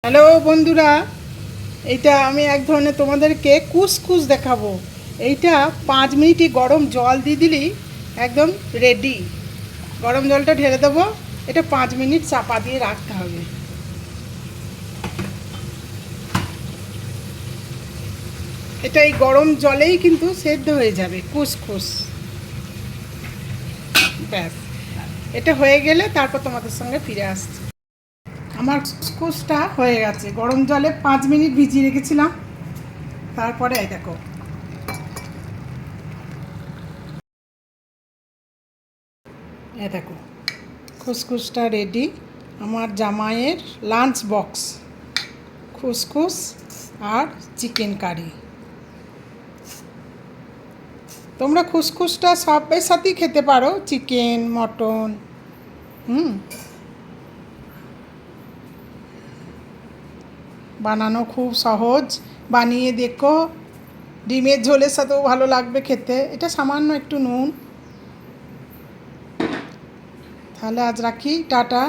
Hello বন্ধুরা, এইটা আমি এক ধরনের তোমাদেরকে কুসকুস দেখাবো। এইটা 5 মিনিটই গরম জল দিয়ে দিলেই একদম রেডি। গরম জলটা ঢেলে দেবো, এটা 5 মিনিট চাপা দিয়ে রাখতে হবে। এটা এই গরম জলেই কিন্তু সেদ্ধ হয়ে যাবে কুসকুস। ব্যাস, এটা হয়ে গেলে তারপর তোমাদের সঙ্গে ফিরে আসছি। আমার কুসকুসটা হয়ে গেছে, গরম জলে 5 মিনিট ভিজিয়ে রেখেছিলাম। তারপরে এই দেখো, দেখো খুসখুসটা রেডি। আমার জামাইয়ের লাঞ্চ বক্স, খুসখুস আর চিকেন কারি। তোমরা খুসখুসটা সবের সাথেই খেতে পারো, চিকেন, মটন। বানানো খুব সহজ, বানিয়ে দেখো। ডিমের ঝোলের সাথেও ভালো লাগবে খেতে। এটা সামান্য একটু নুন। তাহলে আজ রাখি, টাটা।